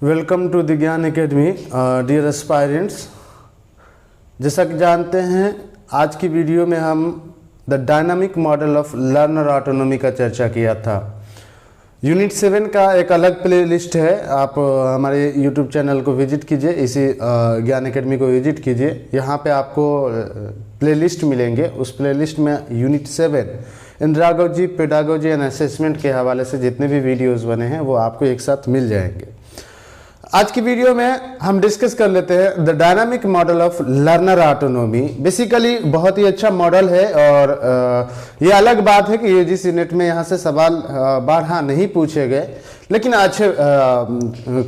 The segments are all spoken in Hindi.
वेलकम टू द ज्ञान एकेडमी डियर एस्पायरेंट्स। जैसा कि जानते हैं आज की वीडियो में हम the dynamic model of learner autonomy का चर्चा किया था। यूनिट 7 का एक अलग प्लेलिस्ट है, आप हमारे यूट्यूब चैनल को विजिट कीजिए, इसी ज्ञान एकेडमी को विजिट कीजिए। यहाँ पे आपको प्लेलिस्ट मिलेंगे। उस प्लेलिस्ट में unit 7 andragogy, pedagogy and assessment के हवाले से जितने भी वीडियोस बने हैं वो आपको एक साथ मिल जाएंगे। आज की वीडियो में हम डिस्कस कर लेते हैं the dynamic model of learner autonomy. Basically बहुत ही अच्छा मॉडल है और ये अलग बात है कि यूजीसी नेट में यहाँ से सवाल बारहा नहीं पूछे गए, लेकिन अच्छे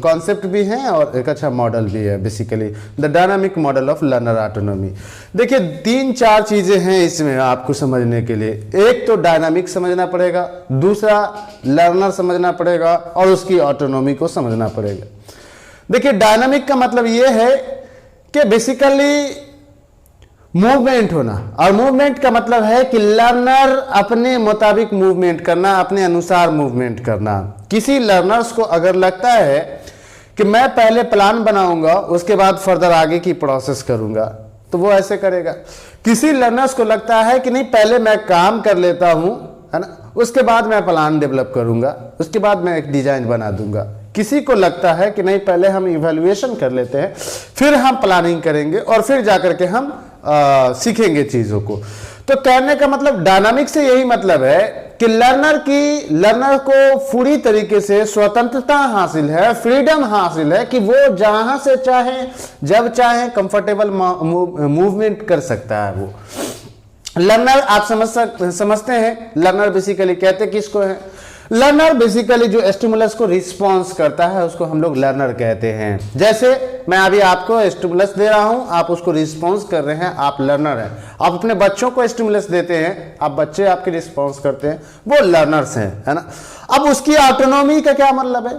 कॉन्सेप्ट भी हैं और एक अच्छा मॉडल भी है। Basically the dynamic model of learner autonomy, देखिए 3-4 चीज़ें हैं इसमें आपको समझने के लिए। एक तो डायनामिक समझना पड़ेगा, दूसरा लर्नर समझना पड़ेगा और उसकी ऑटोनॉमी को समझना पड़ेगा। देखिए डायनामिक का मतलब ये है कि बेसिकली मूवमेंट होना, और मूवमेंट का मतलब है कि लर्नर अपने मुताबिक मूवमेंट करना, अपने अनुसार मूवमेंट करना। किसी लर्नर्स को अगर लगता है कि मैं पहले प्लान बनाऊंगा उसके बाद फर्दर आगे की प्रोसेस करूंगा तो वो ऐसे करेगा। किसी लर्नर्स को लगता है कि नहीं पहले मैं काम कर लेता हूं, है ना, उसके बाद मैं प्लान डेवलप करूंगा, उसके बाद मैं एक डिजाइन बना दूंगा। किसी को लगता है कि नहीं पहले हम इवैल्यूएशन कर लेते हैं, फिर हम प्लानिंग करेंगे और फिर जाकर के हम सीखेंगे चीजों को। तो कहने का मतलब डायनामिक से यही मतलब है कि लर्नर को पूरी तरीके से स्वतंत्रता हासिल है, फ्रीडम हासिल है कि वो जहां से चाहे जब चाहे कंफर्टेबल मूवमेंट कर सकता है। वो लर्नर आप समझते हैं, लर्नर बेसिकली कहते किसको है? लर्नर बेसिकली जो स्टिमुलस को रिस्पॉन्स करता है उसको हम लोग लर्नर कहते हैं। जैसे मैं अभी आपको स्टिमुलस दे रहा हूं, आप उसको रिस्पॉन्स कर रहे हैं, आप लर्नर हैं। आप अपने बच्चों को स्टिमुलस देते हैं, आप बच्चे आपके रिस्पॉन्स करते हैं, वो लर्नर्स हैं, है ना। अब उसकी ऑटोनॉमी का क्या मतलब है?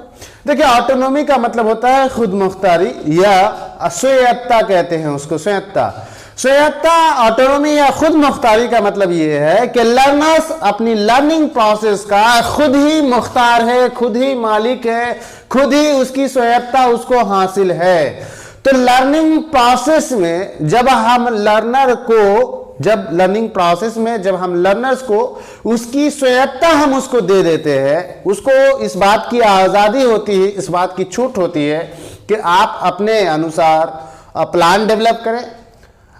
देखिए ऑटोनॉमी का मतलब होता है खुद मुख्तारी या स्वायत्तता कहते हैं उसको, स्वायत्तता। स्वायत्तता, ऑटोनॉमी या खुद मुख्तारी का मतलब ये है कि लर्नर्स अपनी लर्निंग प्रोसेस का खुद ही मुख्तार है, खुद ही मालिक है, खुद ही उसकी स्वायत्तता उसको हासिल है। तो लर्निंग प्रोसेस में जब हम लर्नर्स को उसकी स्वायत्तता हम उसको दे देते हैं, उसको इस बात की आज़ादी होती है, इस बात की छूट होती है कि आप अपने अनुसार प्लान डेवलप करें,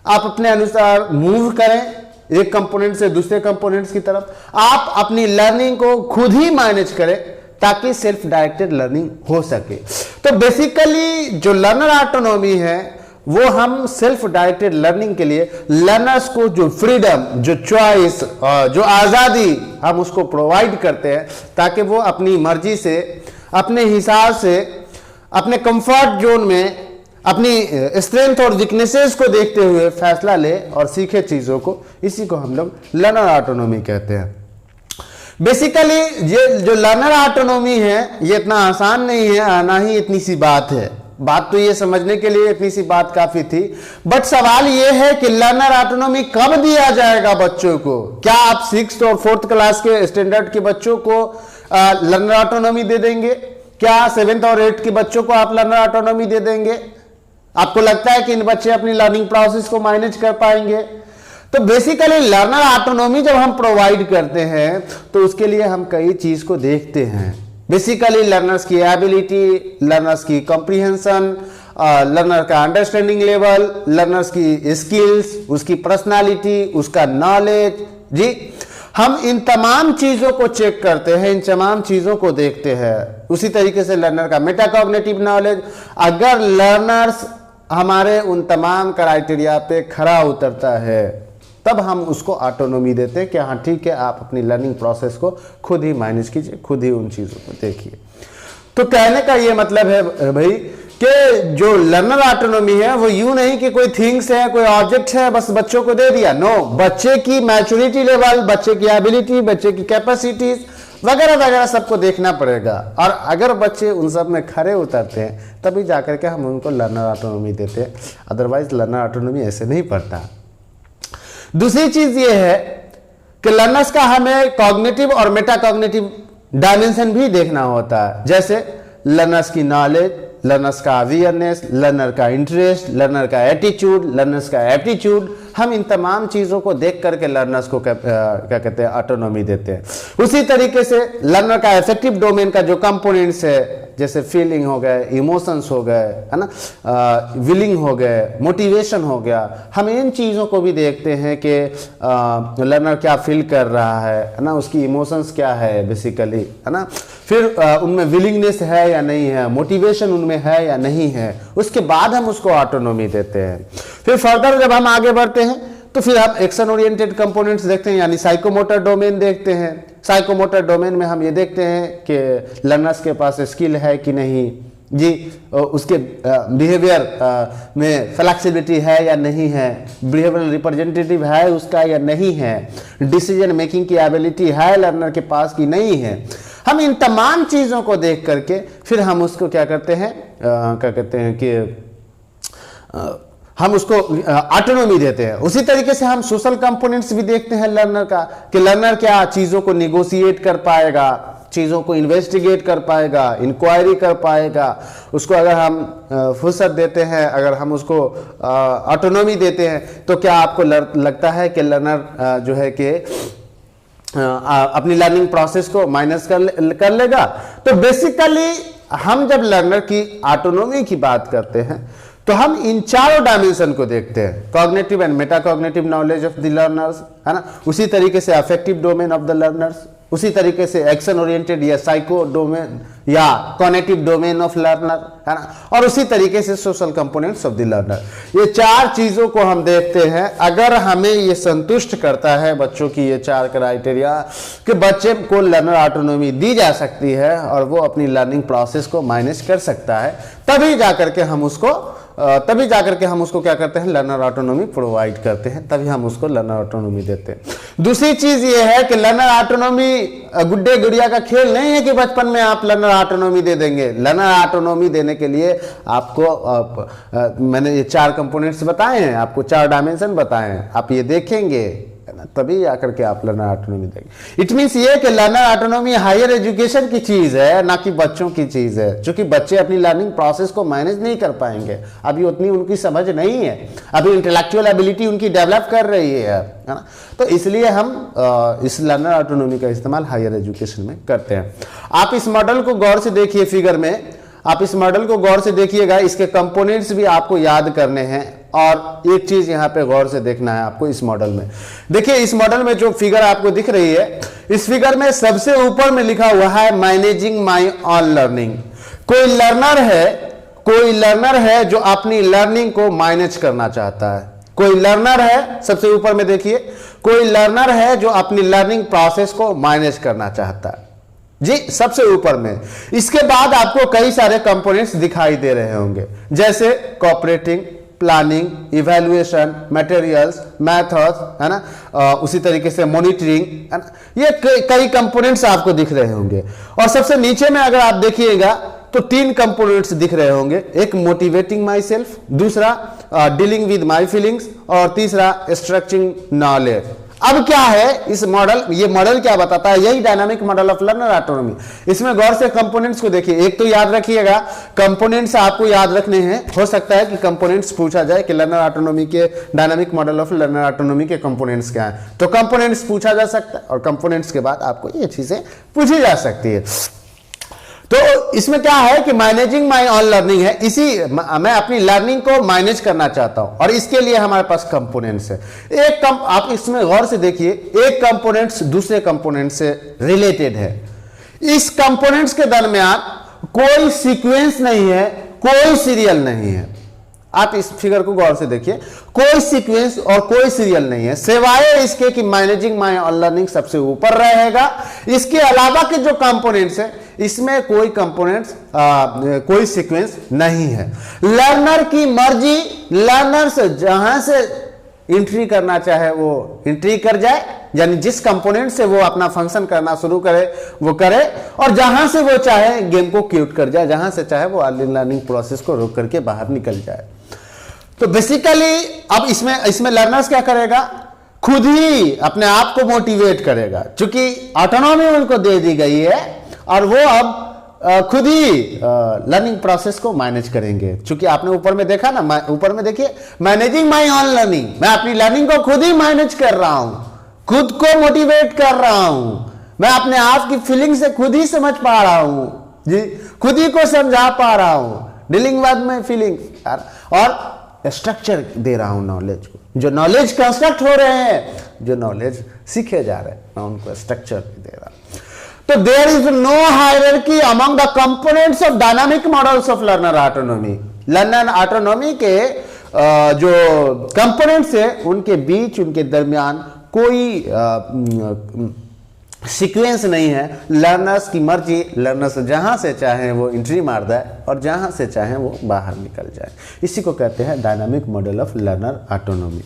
आप अपने अनुसार मूव करें एक कंपोनेंट से दूसरे कंपोनेंट्स की तरफ, आप अपनी लर्निंग को खुद ही मैनेज करें ताकि सेल्फ डायरेक्टेड लर्निंग हो सके। तो बेसिकली जो लर्नर ऑटोनॉमी है वो हम सेल्फ डायरेक्टेड लर्निंग के लिए लर्नर्स को जो फ्रीडम, जो चॉइस, जो आज़ादी हम उसको प्रोवाइड करते हैं ताकि वो अपनी मर्जी से, अपने हिसाब से, अपने कंफर्ट जोन में अपनी स्ट्रेंथ और वीकनेसेस को देखते हुए फैसला ले और सीखे चीजों को। इसी को हम लोग लर्नर ऑटोनॉमी कहते हैं। बेसिकली ये जो लर्नर ऑटोनॉमी है ये इतना आसान नहीं है, ना ही इतनी सी बात है। बात तो ये समझने के लिए इतनी सी बात काफी थी, बट सवाल ये है कि लर्नर ऑटोनॉमी कब दिया जाएगा बच्चों को? क्या आप 6th और 4th क्लास के स्टैंडर्ड के बच्चों को लर्नर ऑटोनॉमी दे देंगे? क्या 7th और 8th के बच्चों को आप लर्नर ऑटोनॉमी दे देंगे? आपको लगता है कि इन बच्चे अपनी लर्निंग प्रोसेस को मैनेज कर पाएंगे? तो बेसिकली लर्नर ऑटोनॉमी जब हम प्रोवाइड करते हैं तो उसके लिए हम कई चीज को देखते हैं। बेसिकली लर्नर्स की एबिलिटी, लर्नर्स की कॉम्प्रिहेंशन, लर्नर का अंडरस्टैंडिंग लेवल, लर्नर्स की स्किल्स, उसकी पर्सनालिटी, उसका नॉलेज, जी हम इन तमाम चीजों को चेक करते हैं, इन तमाम चीजों को देखते हैं। उसी तरीके से लर्नर का मेटाकॉग्निटिव नॉलेज, अगर लर्नर्स हमारे उन तमाम क्राइटेरिया पे खरा उतरता है तब हम उसको ऑटोनॉमी देते हैं कि हाँ ठीक है, आप अपनी लर्निंग प्रोसेस को खुद ही मैनेज कीजिए, खुद ही उन चीज़ों को देखिए। तो कहने का ये मतलब है भाई कि जो लर्नर ऑटोनॉमी है वो यूं नहीं कि कोई थिंग्स है, कोई ऑब्जेक्ट है, बस बच्चों को दे दिया। नो, बच्चे की मैच्योरिटी लेवल, बच्चे की एबिलिटी, बच्चे की कैपेसिटीज वगैरह वगैरह सबको देखना पड़ेगा। और अगर बच्चे उन सब में खरे उतरते हैं तभी जाकर के हम उनको लर्नर ऑटोनॉमी देते हैं, अदरवाइज लर्नर ऑटोनॉमी ऐसे नहीं पड़ता। दूसरी चीज ये है कि लर्नर्स का हमें कॉग्निटिव और मेटाकॉग्निटिव डायमेंशन भी देखना होता है। जैसे लर्नर्स की नॉलेज, लर्नर्स का अवेयरनेस, लर्नर का इंटरेस्ट, लर्नर का एटीट्यूड, लर्नर्स का एप्टीट्यूड, हम इन तमाम चीज़ों को देख करके लर्नर्स को क्या कहते हैं, ऑटोनॉमी देते हैं। उसी तरीके से लर्नर का अफेक्टिव डोमेन का जो कंपोनेंट्स है, जैसे फीलिंग हो गए, इमोशंस हो गए, है ना, विलिंग हो गए, मोटिवेशन हो गया, हम इन चीज़ों को भी देखते हैं कि लर्नर क्या फील कर रहा है ना, उसकी इमोशंस क्या है बेसिकली, है ना, फिर उनमें विलिंगनेस है या नहीं है, मोटिवेशन उनमें है या नहीं है, उसके बाद हम उसको ऑटोनॉमी देते हैं। फिर फर्दर जब हम आगे बढ़ते हैं तो फिर हम एक्शन ओरिएंटेड कंपोनेंट्स देखते हैं, यानी साइकोमोटर डोमेन देखते हैं। साइकोमोटर डोमेन में हम ये देखते हैं कि लर्नर्स के पास स्किल है कि नहीं जी, उसके बिहेवियर में फ्लेक्सिबिलिटी है या नहीं है, बिहेवियरल रिप्रेजेंटेटिव है उसका या नहीं है, डिसीजन मेकिंग की एबिलिटी है लर्नर के पास कि नहीं है। हम इन तमाम चीज़ों को देख करके फिर हम उसको क्या करते हैं, क्या कहते हैं कि हम उसको ऑटोनॉमी देते हैं। उसी तरीके से हम सोशल कंपोनेंट्स भी देखते हैं लर्नर का, कि लर्नर क्या चीज़ों को निगोशिएट कर पाएगा, चीज़ों को इन्वेस्टिगेट कर पाएगा, इंक्वायरी कर पाएगा। उसको अगर हम फुर्सत देते हैं, अगर हम उसको ऑटोनॉमी देते हैं, तो क्या आपको लगता है कि लर्नर जो है कि अपनी लर्निंग प्रोसेस को माइनस कर लेगा? तो बेसिकली हम जब लर्नर की ऑटोनॉमी की बात करते हैं तो हम इन चारों डायमेंशन को देखते हैं, cognitive and metacognitive knowledge of the learners, है ना, उसी तरीके से affective domain of the learners, उसी तरीके से एक्शन ओरिएंटेड या साइको डोमेन या कॉग्निटिव डोमेन ऑफ लर्नर, है ना, और उसी तरीके से social components of the learner. ये चार चीजों को हम देखते हैं। अगर हमें ये संतुष्ट करता है बच्चों की ये चार क्राइटेरिया कि बच्चे को लर्नर ऑटोनॉमी दी जा सकती है और वो अपनी लर्निंग प्रोसेस को मैनेज कर सकता है, तभी जाकर के हम उसको क्या करते हैं, लर्नर ऑटोनॉमी प्रोवाइड करते हैं, तभी हम उसको लर्नर ऑटोनॉमी देते हैं। दूसरी चीज ये है कि लर्नर ऑटोनॉमी गुड्डे गुड़िया का खेल नहीं है कि बचपन में आप लर्नर ऑटोनॉमी दे देंगे। लर्नर ऑटोनॉमी देने के लिए आपको मैंने ये चार कंपोनेंट्स बताए हैं, आपको चार डायमेंशन बताए हैं, आप ये देखेंगे तभी आकर के आप लर्नर ऑटोनॉमी देंगे। इट मीन्स ये कि लर्नर ऑटोनॉमी हायर एजुकेशन की चीज है, ना कि बच्चों की चीज है, क्योंकि बच्चे अपनी लर्निंग प्रोसेस को मैनेज नहीं कर पाएंगे, अभी उतनी उनकी समझ नहीं है, अभी इंटेलेक्चुअल एबिलिटी उनकी डेवलप कर रही है ना, तो इसलिए हम इस लर्नर ऑटोनॉमी का इस्तेमाल हायर एजुकेशन में करते हैं। आप इस मॉडल को गौर से देखिए, फिगर में आप इस मॉडल को गौर से देखिएगा, इसके कंपोनेंट्स भी आपको याद करने हैं, और एक चीज यहां पे गौर से देखना है आपको इस मॉडल में। देखिए इस मॉडल में जो फिगर आपको दिख रही है, इस फिगर में सबसे ऊपर में लिखा हुआ है मैनेजिंग माय ऑन लर्निंग। कोई लर्नर है जो अपनी लर्निंग को मैनेज करना चाहता है। कोई लर्नर है, सबसे ऊपर में देखिए, कोई लर्नर है जो अपनी लर्निंग प्रोसेस को मैनेज करना चाहता है जी, सबसे ऊपर में। इसके बाद आपको कई सारे कंपोनेंट्स दिखाई दे रहे होंगे, जैसे cooperating, planning, evaluation, materials, methods, है ना, उसी तरीके से मॉनिटरिंग, है ना, ये कई कंपोनेंट्स आपको दिख रहे होंगे। और सबसे नीचे में अगर आप देखिएगा तो तीन कंपोनेंट्स दिख रहे होंगे, एक मोटिवेटिंग माई सेल्फ, दूसरा डीलिंग विद माई फीलिंग्स, और तीसरा स्ट्रक्चरिंग नॉलेज। अब क्या है इस मॉडल, ये मॉडल क्या बताता है, यही dynamic model of learner autonomy. इसमें गौर से कंपोनेंट्स को देखिए। एक तो याद रखिएगा, कंपोनेंट्स आपको याद रखने हैं। हो सकता है कि कंपोनेंट्स पूछा जाए कि लर्नर ऑटोनॉमी के, dynamic model of learner autonomy के कंपोनेंट्स क्या है, तो कंपोनेंट्स पूछा जा सकता है, और कंपोनेंट्स के बाद आपको ये चीजें पूछी जा सकती है। तो इसमें क्या है कि मैनेजिंग माय ऑन लर्निंग है, मैं अपनी लर्निंग को मैनेज करना चाहता हूं, और इसके लिए हमारे पास कंपोनेंट्स है। आप इसमें गौर से देखिए, एक कंपोनेंट्स दूसरे कंपोनेंट से रिलेटेड है। इस कंपोनेंट्स के दरमियान कोई सीक्वेंस नहीं है, कोई सीरियल नहीं है। आप इस फिगर को गौर से देखिए, कोई सीक्वेंस और कोई सीरियल नहीं है, सिवाय इसके कि मैनेजिंग माय ऑन लर्निंग सबसे ऊपर रहेगा। इसके अलावा के जो कंपोनेंट्स है, इसमें कोई कंपोनेंट्स, कोई सीक्वेंस नहीं है। लर्नर की मर्जी, लर्नर से जहां से एंट्री करना चाहे वो एंट्री कर जाए, यानी जिस कंपोनेंट से वो अपना फंक्शन करना शुरू करे वो करे, और जहां से वो चाहे गेम को क्यूट कर जाए, जहां से चाहे वो लर्निंग प्रोसेस को रोक करके बाहर निकल जाए। तो बेसिकली अब इसमें लर्नर्स क्या करेगा, खुद ही अपने आप को मोटिवेट करेगा, क्योंकि ऑटोनॉमी उनको दे दी गई है, और वो अब खुद ही लर्निंग प्रोसेस को मैनेज करेंगे। चूंकि आपने ऊपर में देखा ना, ऊपर में देखिए मैनेजिंग माई ऑन लर्निंग, मैं अपनी लर्निंग को खुद ही मैनेज कर रहा हूं, खुद को मोटिवेट कर रहा हूं, मैं अपने आप की फीलिंग से खुद ही समझ पा रहा हूं जी, खुद ही को समझा पा रहा हूं, डीलिंग विद माई फीलिंग, और स्ट्रक्चर दे रहा हूं नॉलेज को। जो नॉलेज कंस्ट्रक्ट हो रहे हैं, जो नॉलेज सीखे जा रहे हैं, मैं उनको स्ट्रक्चर दे रहा हूं। तो there is no hierarchy among the components of dynamic models of learner autonomy. Learner autonomy के जो कंपोनेंट्स है उनके बीच, उनके दरमियान कोई सीक्वेंस नहीं है। लर्नर्स की मर्जी, लर्नर्स जहां से चाहे वो एंट्री मार दे और जहां से चाहे वो बाहर निकल जाए। इसी को कहते हैं dynamic model of learner autonomy.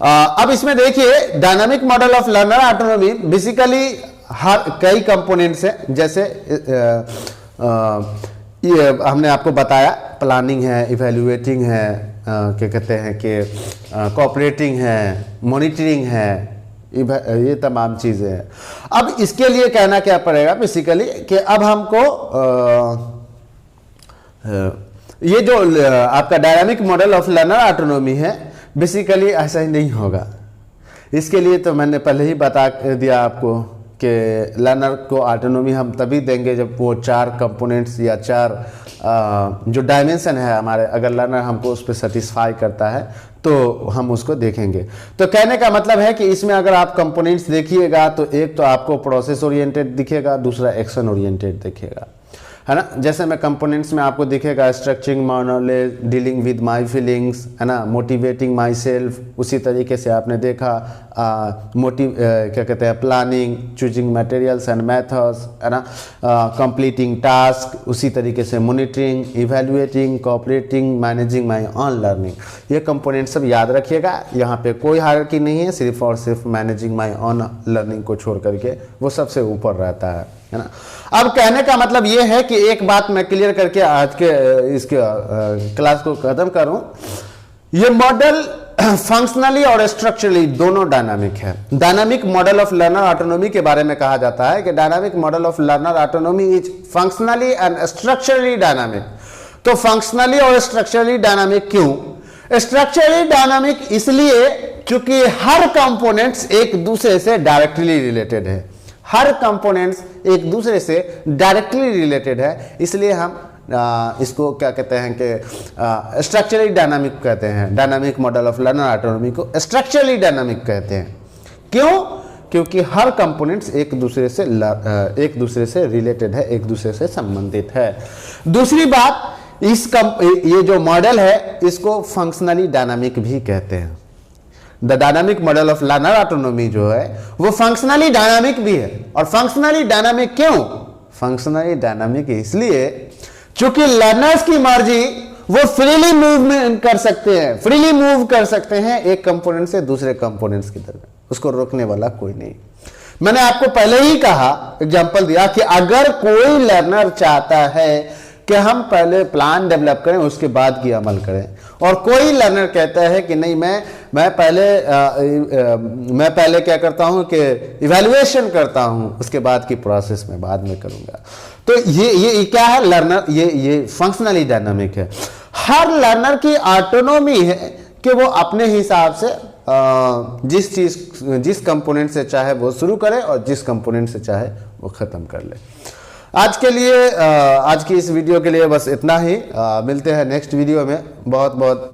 अब इसमें देखिए dynamic model of learner autonomy basically हर कई कंपोनेंट्स हैं, जैसे ये हमने आपको बताया, प्लानिंग है, इवैल्यूएटिंग है, क्या कहते हैं कि कोऑपरेटिंग है, मॉनिटरिंग है, ये तमाम चीज़ें हैं। अब इसके लिए कहना क्या पड़ेगा बेसिकली कि अब हमको ये जो आपका dynamic model of learner autonomy है बेसिकली ऐसा ही नहीं होगा। इसके लिए तो मैंने पहले ही बता दिया आपको कि लर्नर को ऑटोनॉमी हम तभी देंगे जब वो 4 कंपोनेंट्स या 4 जो डायमेंशन है हमारे, अगर लर्नर हमको उस पर सेटिस्फाई करता है तो हम उसको देखेंगे। तो कहने का मतलब है कि इसमें अगर आप कंपोनेंट्स देखिएगा तो एक तो आपको प्रोसेस ओरिएंटेड दिखेगा, दूसरा एक्शन ओरिएंटेड दिखेगा, है ना। जैसे मैं कंपोनेंट्स में आपको दिखेगा structuring my knowledge, dealing with my feelings, है ना, मोटिवेटिंग माई सेल्फ। उसी तरीके से आपने देखा क्या कहते हैं planning, choosing materials and methods, है ना, कंप्लीटिंग टास्क। उसी तरीके से monitoring, evaluating, cooperating, managing my on learning. ये कंपोनेंट सब याद रखिएगा। यहाँ पे कोई हायरार्की नहीं है, सिर्फ और सिर्फ मैनेजिंग माई ऑन लर्निंग को छोड़ करके वो सबसे ऊपर रहता है ना। अब कहने का मतलब ये है कि एक बात मैं क्लियर करके आज के इसके क्लास को खत्म करूं, ये मॉडल फंक्शनली और स्ट्रक्चरली दोनों डायनामिक है। Dynamic model of learner autonomy के बारे में कहा जाता है कि dynamic model of learner autonomy is functionally and structurally dynamic. तो फंक्शनली और स्ट्रक्चरली डायनामिक क्यों? स्ट्रक्चरली डायनामिक इसलिए क्योंकि हर कंपोनेंट्स एक दूसरे से डायरेक्टली रिलेटेड है। हर कंपोनेंट्स एक दूसरे से डायरेक्टली रिलेटेड है, इसलिए हम इसको क्या कहते हैं कि स्ट्रक्चरली डायनामिक कहते हैं। Dynamic model of learner autonomy को स्ट्रक्चरली डायनामिक कहते हैं। क्यों? क्योंकि हर कंपोनेंट्स एक दूसरे से रिलेटेड है, एक दूसरे से संबंधित है। दूसरी बात, ये जो मॉडल है इसको फंक्शनली डायनामिक भी कहते हैं। The dynamic model of learner autonomy जो है वो फंक्शनली डायनामिक भी है। और फंक्शनली डायनामिक क्यों? फंक्शनली डायनामिक इसलिए क्योंकि लर्नर्स की मर्जी वो फ्रीली मूव कर सकते हैं, फ्रीली मूव कर सकते हैं एक कंपोनेंट से दूसरे कंपोनेंट्स की तरफ, उसको रोकने वाला कोई नहीं। मैंने आपको पहले ही कहा, एग्जांपल दिया कि अगर कोई लर्नर चाहता है कि हम पहले प्लान डेवलप करें उसके बाद की अमल करें, और कोई लर्नर कहता है कि नहीं मैं पहले क्या करता हूं कि इवैल्यूएशन करता हूं, उसके बाद की प्रोसेस में बाद में करूंगा, तो ये क्या है? लर्नर ये फंक्शनली डायनामिक है। हर लर्नर की ऑटोनॉमी है कि वो अपने हिसाब से जिस कंपोनेंट से चाहे वो शुरू करे और जिस कंपोनेंट से चाहे वो खत्म कर ले। आज के लिए आज की इस वीडियो के लिए बस इतना ही। मिलते हैं नेक्स्ट वीडियो में। बहुत बहुत